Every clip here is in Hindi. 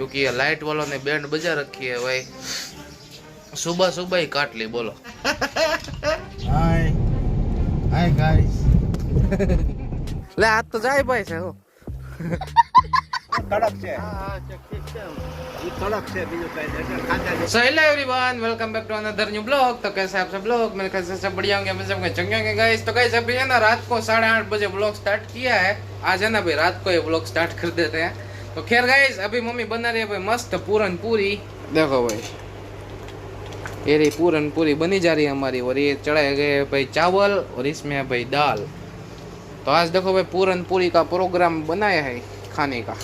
क्योंकि ये लाइट वालों ने बैंड बजा रखी है भाई। सुबह सुबह ही काट ली। बोलो हाय हाय गाइस। ले आज तो जाए भाई से हो कड़क से हां ठीक છે ये कड़क से બીજું કઈ નહીં ખાતા सो hello everyone, welcome back to another new blog. तो कैसे आप सब लोग? मेरे ख्याल से सब बढ़िया होंगे, मैं सब चंगे होंगे गाइस। तो गाइस अभी है ना रात को 8:30 बजे ब्लॉग स्टार्ट किया है। आज है ना भाई रात को ये ब्लॉग स्टार्ट कर देते हैं। तो खैर गाइस अभी मम्मी बना रही है भाई मस्त पूरन पूरी। देखो भाई ये रही पूरन पूरी बनी जा रही है हमारी, और ये चढ़ाए गए भाई चावल और इसमें है भाई दाल। तो आज देखो भाई पूरन पूरी का प्रोग्राम बनाया है खाने का।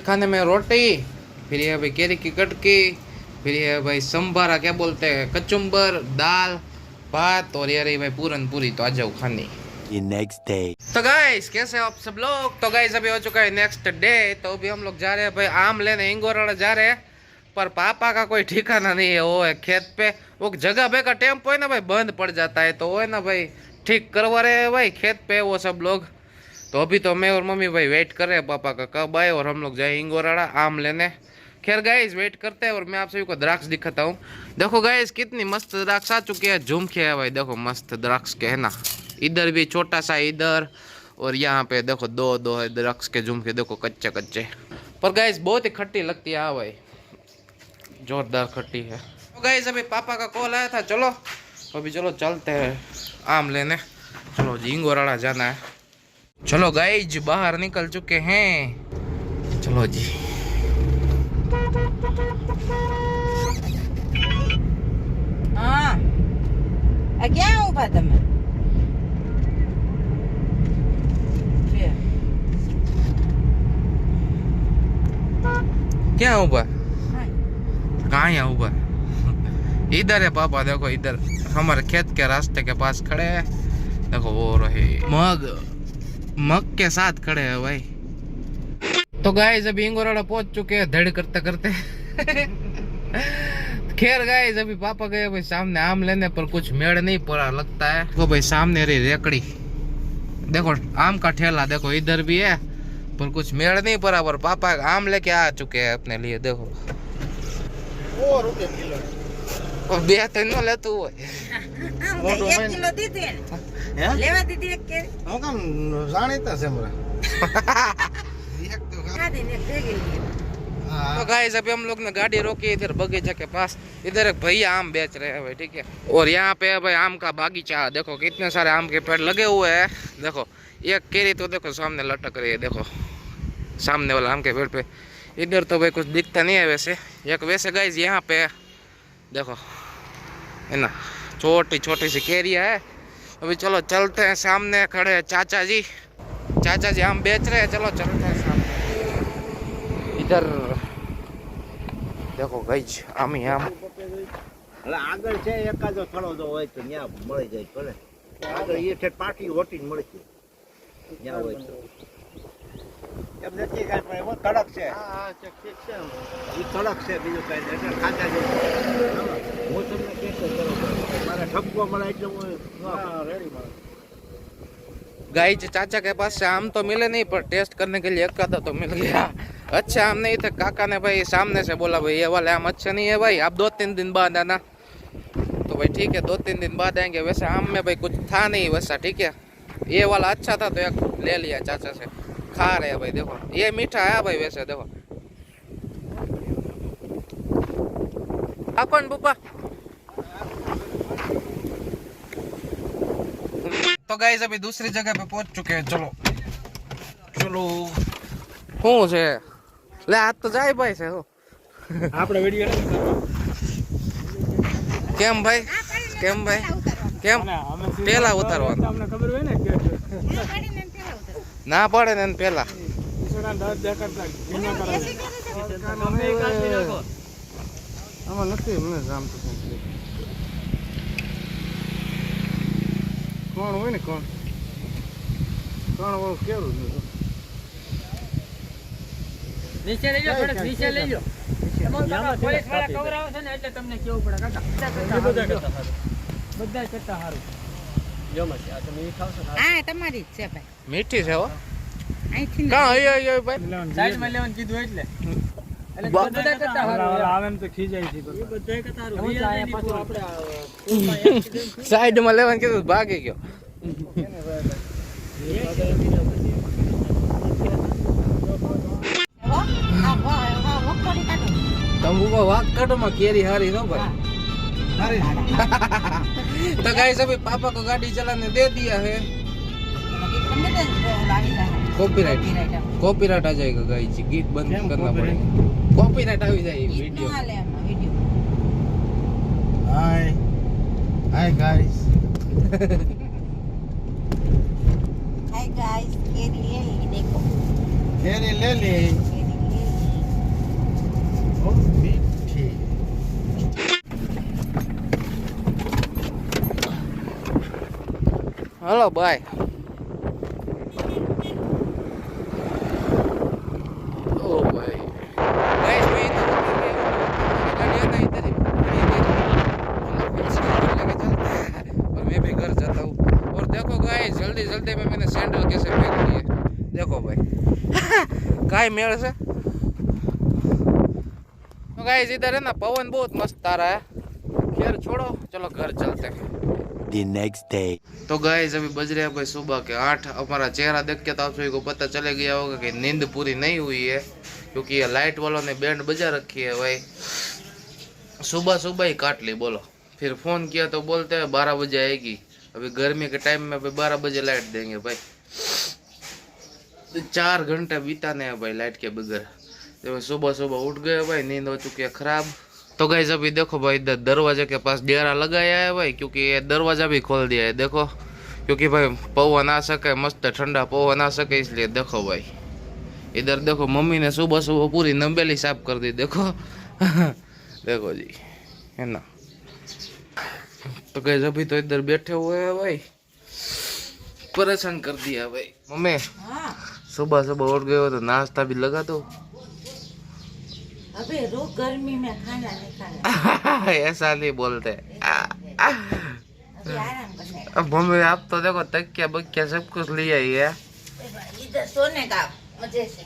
खाने में रोटी, फिर ये भाई केरी की कटकी, फिर ये भाई संभारा क्या बोलते हैं कचुम्बर, दाल भात, और ये रही भाई पूरन पूरी। तो आ जाओ खाने। Next day. तो गाइस कैसे हो आप सब लोग? तो गाइस अभी हो चुका है नेक्स्ट डे। तो अभी हम लोग जा रहे हैं भाई आम लेने, इंगोराड़ा जा रहे हैं। पर पापा का कोई ठिकाना नहीं है, वो है खेत पे। वो जगह पे का टेम्पो है ना भाई बंद पड़ जाता है, तो वो है ना भाई ठीक करवा रहे हैं भाई खेत पे वो सब लोग। तो अभी तो मैं और मम्मी भाई वेट कर रहे हैं पापा का कब आए और हम लोग जाए इंगोराड़ा आम लेने। खैर गाइस वेट करते हैं और मैं आप सभी को द्राक्ष दिखाता हूँ। देखो गाइस कितनी मस्त द्राक्ष आ चुकी है, झुमके है भाई। देखो मस्त द्राक्ष के है ना, इधर भी छोटा सा इधर, और यहाँ पे देखो दो दो है द्राक्ष के झुमके। देखो कच्चे कच्चे, पर गाइस बहुत ही खट्टी लगती है। हाँ भाई जोरदार खट्टी है। तो गाइस अभी पापा का कॉल आया था, चलो अभी चलो चलते हैं आम लेने। चलो जी इंगोराड़ा जाना है। चलो गाइज बाहर निकल चुके हैं, चलो जी। हाँ क्या हुआ તમે क्या हुआ? कहाँ यहाँ हुआ? इधर है पापा, देखो इधर हमारे खेत के रास्ते के पास खड़े हैं। देखो वो रहे मग के साथ खड़े हैं भाई। तो गाइस अभी इंगोराड़ा पहुंच चुके हैं धड़ करते करते। खैर गाइस अभी पापा गए भाई सामने आम लेने, पर कुछ मेड़ नहीं पड़ा लगता है। देखो भाई सामने रही रेकड़ी, देखो आम का ठेला देखो इधर भी है, पर कुछ मेड़ नहीं पड़ा। पर पापा आम लेके आ चुके हैं अपने लिए। देखो और रुपए किलो और बे तो ले तू એક કિલો દીધી હે લેવા દીધી એક કે હું કામ જાણીતા છે મરા એક તો ખાધી ને ભેગી हां तो गाइस अभी हम लोग ने गाड़ी रोकी इधर बगीचा के पास। इधर एक भैया आम बेच रहे हैं भाई, ठीक है। और यहाँ पे भाई आम का बागीचा, देखो कितने सारे आम के पेड़ लगे हुए हैं। देखो एक केरी तो देखो सामने लटक रही है, देखो सामने वाला आम के पेड़ पे। इधर तो भाई कुछ दिखता नहीं है वैसे। एक वैसे गाइस यहाँ पे देखो है ना छोटी छोटी सी केरिया है। अभी चलो चलते हैं, सामने खड़े हैं चाचा जी। चाचा जी आम बेच रहे हैं, चलो चलते हैं सामने। इधर देखो गाइस आम ही आम। એટલે આગળ છે એકાદો થોડો જો હોય તો ન્યા મળી જાય ભલે આગળ એ ઠેઠ પાટી વટીને મળશે ન્યા હોય તો એમ નથી કાઈ પણ એવો કડક છે હા ઠીક છે એ કડક છે બીજું કાઈ નહીં એટલે ખાતા જેવું હું તમને કહેતો કરો મારા ઠપકો મળે એટલે હું હા રેડી મળે। गाइस चाचा के पास से आम तो मिले नहीं, पर टेस्ट करने के लिए एकादा तो मिल गया। अच्छे आम नहीं थे। काका ने भाई सामने से बोला भाई ये वाले आम अच्छे नहीं है भाई, आप 2-3 दिन बाद आना। तो भाई ठीक है 2-3 दिन बाद आएंगे। वैसे आम में भाई कुछ था नहीं वैसा, ठीक है। ये वाला अच्छा था तो एक ले लिया चाचा से, खा रहे हैं भाई। देखो ये मीठा है भाई वैसे। देखो अपन बुपा। तो गाइस अभी दूसरी जगह पे पहुंच चुके हैं, चलो ચલો શું છે લે આ તો જાય ભાઈ છે શું આપણે વિડીયો કેમ ભાઈ કેમ ભાઈ કેમ પેલા ઉતારવાનું તમને ખબર હોય ને કે ના પડે ને એને પેલા ઈસોના દાંત દેખાડતા ધીમા કરે આમાં નથી મને જામ તો કોણ હોય ને કોણ વાળું કેવું નીચે લઈ જાઓ થોડે નીચે લઈ જાઓ પોલીસ વાળા કવર આવે છે ને એટલે તમને કેવું પડે કાકા બધા કરતા સારું જમસ આ તમે ઈ ખાવશો હા તમારી જ છે ભાઈ મીઠી છે હો અહીંથી કાં આયો ભાઈ સાઈડમાં લેવાનું કીધું એટલે બધા કરતા સારું આવે એમ તો ખીજાય છે બધા કરતા સારું પાછું આપણે સાઈડમાં લેવાનું કીધું ભાગી ગયો તંબુમાં વાક કાઢોમાં કેરી હારી નો ભાઈ तो गाइस अभी पापा को गाड़ी चलाने दे दिया है कॉपीराइट आ जाएगा गाइस गीत बंद करना पड़ेगा कॉपीराइट आ जाए video hi guys hi guys केरी ले ली देखो केरी ले ली ओ मीठी हेलो बाय ओ भाई गाइस मैं इधर गाड़ी ना इधर लेके चलते हैं और मैं भी घर जाता हूँ और देखो गाइस जल्दी जल्दी में मैंने सैंडल कैसे पहन लिए देखो भाई काय मेल से तो गाइस इधर है ना पवन बहुत मस्त आ रहा है खैर छोड़ो चलो घर चलते हैं The next day. तो गाइस अभी बज रहे हैं भाई सुबह के 8। हमारा चेहरा देख के तो आप सभी को पता चले गया होगा कि नींद पूरी नहीं हुई है क्योंकि ये लाइट वालों ने बैंड बजा रखी है भाई। सुबह सुबह ही काट ली बोलो, फिर फ़ोन किया तो बोलते हैं 12 बजे आएगी। अभी गर्मी के टाइम में भाई 12 बजे लाइट देंगे भाई। 4 घंटे बिताने हैं भाई लाइट के बगैर। तो सुबह सुबह उठ गए भाई, नींद हो चुकी है ख़राब। तो गाइस अभी देखो भाई इधर दरवाजे के पास डेरा लगाया है भाई, क्योंकि ये दरवाज़ा भी खोल दिया है देखो, क्योंकि भाई पवन आ सके, मस्त ठंडा पवन आ सके, इसलिए देखो भाई इधर देखो मम्मी ने सुबह सुबह पूरी नंबेली साफ कर दी देखो देखो जी है ना। तो गाइस अभी तो इधर बैठे हुए हैं भाई, परेशान कर दिया भाई। मम्मी सुबह सुबह उठ गए हो तो नाश्ता भी लगा दो। अबे रुक, गर्मी में खाना नहीं खाना ऐसा नहीं बोलते। अभी आराम करने का। अब मम्मी आप तो देखो तकिया बकिया सब कुछ लिया ही है। इधर सोने का मजे से